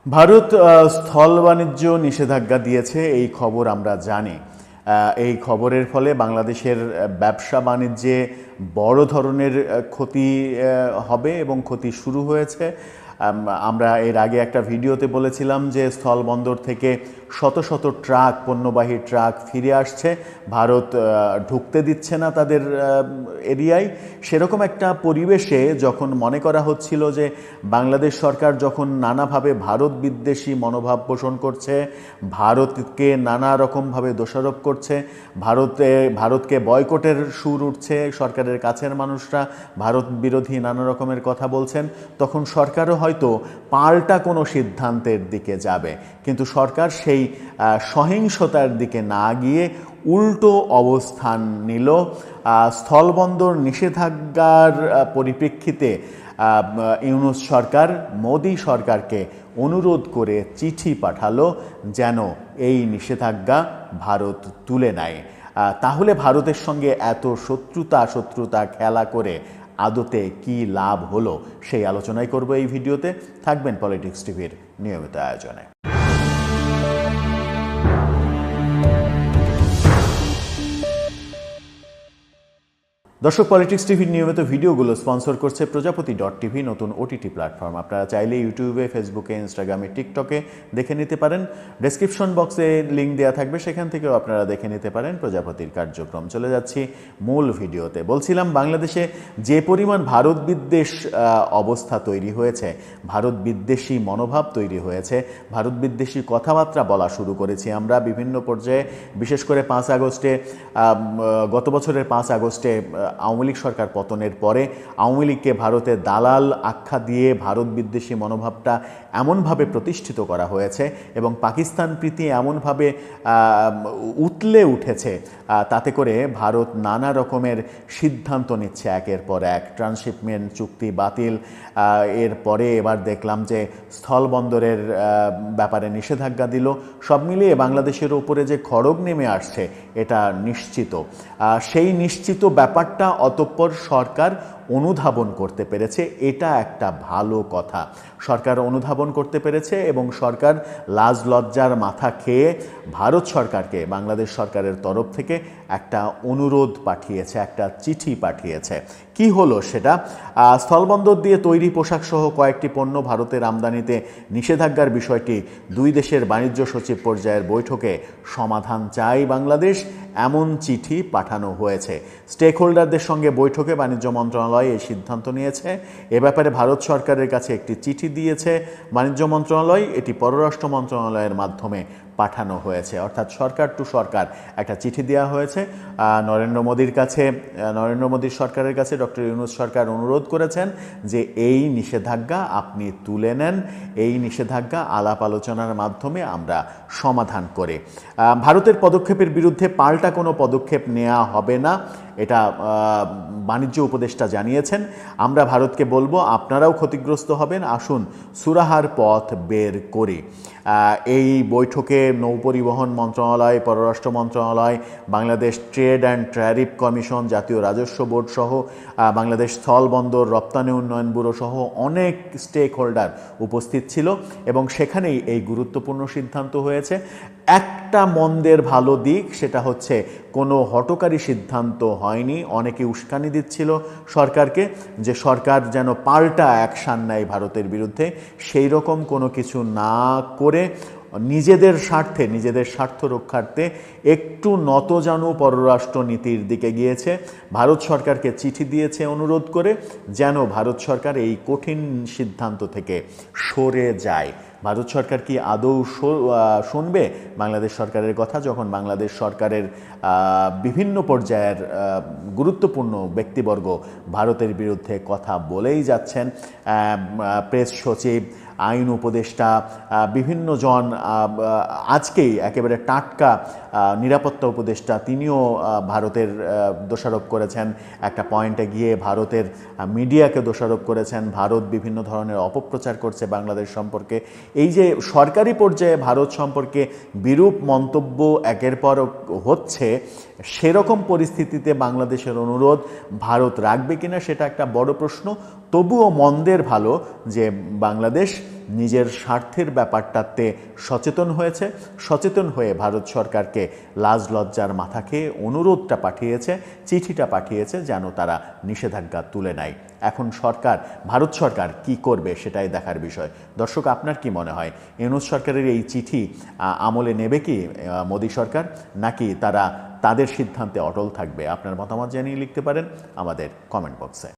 ভারত স্থল বাণিজ্য নিষেধাজ্ঞা দিয়েছে, এই খবর আমরা জানি। এই খবরের ফলে বাংলাদেশের ব্যবসা বাণিজ্যে বড় ধরনের ক্ষতি হবে এবং ক্ষতি শুরু হয়েছে। আমরা এর আগে একটা ভিডিওতে বলেছিলাম যে স্থলবন্দর থেকে শত শত ট্রাক, পণ্যবাহী ট্রাক ফিরে আসছে, ভারত ঢুকতে দিচ্ছে না তাদের এরিয়ায়। সেরকম একটা পরিবেশে যখন মনে করা হচ্ছিল যে বাংলাদেশ সরকার যখন নানাভাবে ভারত বিদ্বেষী মনোভাব পোষণ করছে, ভারতকে নানা রকমভাবে দোষারোপ করছে, ভারতকে বয়কটের সুর উঠছে, সরকারের কাছের মানুষরা ভারত বিরোধী নানা রকমের কথা বলছেন, তখন সরকারও হয়তো পাল্টা কোনো সিদ্ধান্তের দিকে যাবে। কিন্তু সরকার সেই সহিংসতার দিকে না গিয়ে উল্টো অবস্থান নিল। স্থলবন্দর নিষেধাজ্ঞার পরিপ্রেক্ষিতে ইউনূস সরকার মোদি সরকারকে অনুরোধ করে চিঠি পাঠালো যেন এই নিষেধাজ্ঞা ভারত তুলে নেয়। তাহলে ভারতের সঙ্গে এত শত্রুতা খেলা করে আদতে কি লাভ হলো, সেই আলোচনাই করব এই ভিডিওতে। থাকবেন পলিটিক্স টিভির নিয়মিত আয়োজনে। দর্শক, পলিটিক্স টিভির নিয়মিত ভিডিওগুলো স্পন্সর করছে প্রজাপতি.টিভি, নতুন ওটিটি প্ল্যাটফর্ম। আপনারা চাইলে ইউটিউবে, ফেসবুকে, ইনস্টাগ্রামে, টিকটকে দেখে নিতে পারেন। ডেসক্রিপশন বক্সে লিঙ্ক দেওয়া থাকবে, সেখান থেকেও আপনারা দেখে নিতে পারেন প্রজাপতির কার্যক্রম। চলে যাচ্ছি মূল ভিডিওতে। বলছিলাম, বাংলাদেশে যে পরিমাণ ভারত বিদ্বেষ অবস্থা তৈরি হয়েছে, ভারত বিদ্বেষী মনোভাব তৈরি হয়েছে, ভারত বিদ্বেষী কথাবার্তা বলা শুরু করেছি আমরা বিভিন্ন পর্যায়ে। বিশেষ করে 5 আগস্টে, গত বছরের 5 আগস্টে আওয়ামী লীগ সরকার পতনের পরে আওয়ামী লীগকে ভারতের দালাল আখ্যা দিয়ে ভারত বিদ্বেষী মনোভাবটা এমনভাবে প্রতিষ্ঠিত করা হয়েছে এবং পাকিস্তান প্রীতি এমনভাবে উতলে উঠেছে, তাতে করে ভারত নানা রকমের সিদ্ধান্ত নিচ্ছে একের পর এক। ট্রান্সশিপমেন্ট চুক্তি বাতিল, এরপরে এবার দেখলাম যে স্থলবন্দরের ব্যাপারে নিষেধাজ্ঞা দিল। সব মিলিয়ে বাংলাদেশের উপরে যে খড়গ নেমে আসছে এটা নিশ্চিত। সেই নিশ্চিত ব্যাপারটা অতঃপর সরকার অনুধাবন করতে পেরেছে, এটা একটা ভালো কথা। সরকার অনুধাবন করতে পেরেছে এবং সরকার লাজ লজ্জার মাথা খেয়ে ভারত সরকারকে বাংলাদেশ সরকারের তরফ থেকে একটা অনুরোধ পাঠিয়েছে, একটা চিঠি পাঠিয়েছে। কি হলো সেটা? স্থলবন্দর দিয়ে তৈরি পোশাক সহ কয়েকটি পণ্য ভারতের আমদানিতে নিষেধাজ্ঞার বিষয়টি দুই দেশের বাণিজ্য সচিব পর্যায়ের বৈঠকে সমাধান চায় বাংলাদেশ, এমন চিঠি পাঠানো হয়েছে। স্টেক হোল্ডারদের সঙ্গে বৈঠকে বাণিজ্য মন্ত্রণালয় এই সিদ্ধান্ত নিয়েছে। এ ব্যাপারে ভারত সরকারের কাছে একটি চিঠি দিয়েছে বাণিজ্য মন্ত্রণালয়, এটি পররাষ্ট্র মন্ত্রণালয়ের মাধ্যমে পাঠানো হয়েছে। অর্থাৎ সরকার টু সরকার একটা চিঠি দেওয়া হয়েছে নরেন্দ্র মোদির কাছে। নরেন্দ্র মোদির সরকারের কাছে ডক্টর ইউনূস সরকার অনুরোধ করেছেন যে এই নিষেধাজ্ঞা আপনি তুলে নেন, এই নিষেধাজ্ঞা আলাপ আলোচনার মাধ্যমে আমরা সমাধান করে। ভারতের পদক্ষেপের বিরুদ্ধে পাল্টা কোনো পদক্ষেপ নেওয়া হবে না, এটা বাণিজ্য উপদেষ্টা জানিয়েছেন। আমরা ভারতকে বলবো, আপনারাও ক্ষতিগ্রস্ত হবেন, আসুন সুরাহার পথ বের করি। এই বৈঠকে নৌপরিবহন মন্ত্রণালয়, পররাষ্ট্র মন্ত্রণালয়, Bangladesh trade and tariff commission, জাতীয় রাজস্ব বোর্ড সহ বাংলাদেশ স্থলবন্দর রপ্তানি উন্নয়ন ব্যুরো সহ অনেক স্টেক হোল্ডার উপস্থিত ছিল এবং সেখানেই এই গুরুত্বপূর্ণ সিদ্ধান্ত হয়েছে। একটা মন্দের ভালো দিক, সেটা হচ্ছে কোনো হঠকারী সিদ্ধান্ত হয়নি। অনেকে উস্কানি দিচ্ছিল সরকারকে যে সরকার যেন পাল্টা অ্যাকশান নেয় ভারতের বিরুদ্ধে, সেই রকম কোনো কিছু না করে নিজেদের স্বার্থে, নিজেদের স্বার্থ রক্ষার্থে একটু নতজানু পররাষ্ট্র নীতির দিকে গিয়েছে। ভারত সরকারকে চিঠি দিয়েছে অনুরোধ করে যেন ভারত সরকার এই কঠিন সিদ্ধান্ত থেকে সরে যায়। ভারত সরকার কি আদৌ শুনবে বাংলাদেশ সরকারের কথা, যখন বাংলাদেশ সরকারের বিভিন্ন পর্যায়ের গুরুত্বপূর্ণ ব্যক্তিবর্গ ভারতের বিরুদ্ধে কথা বলেই যাচ্ছেন? প্রেস সচিব, আইন উপদেষ্টা, বিভিন্ন জন, আজকেই একেবারে টাটকা নিরাপত্তা উপদেষ্টা, তিনিও ভারতের দোষারোপ করেছেন। একটা পয়েন্টে গিয়ে ভারতের মিডিয়াকে দোষারোপ করেছেন, ভারত বিভিন্ন ধরনের অপপ্রচার করছে বাংলাদেশ সম্পর্কে। এই যে সরকারি পর্যায়ে ভারত সম্পর্কে বিরূপ মন্তব্য একের পর হচ্ছে, সেরকম পরিস্থিতিতে বাংলাদেশের অনুরোধ ভারত রাখবে কিনা সেটা একটা বড় প্রশ্ন। তবুও মন্দের ভালো যে বাংলাদেশ নিজের স্বার্থের ব্যাপারটাতে সচেতন হয়েছে, সচেতন হয়ে ভারত সরকারকে লাজ লজ্জার মাথা খেয়ে অনুরোধটা পাঠিয়েছে, চিঠিটা পাঠিয়েছে যেন তারা নিষেধাজ্ঞা তুলে নেয়। এখন ভারত সরকার কি করবে সেটাই দেখার বিষয়। দর্শক, আপনার কি মনে হয় ইউনূস সরকারের এই চিঠি আমলে নেবে কি মোদী সরকার, নাকি তারা তাদের সিদ্ধান্তে অটল থাকবে? আপনার মতামত জানিয়ে লিখতে পারেন আমাদের কমেন্ট বক্সে।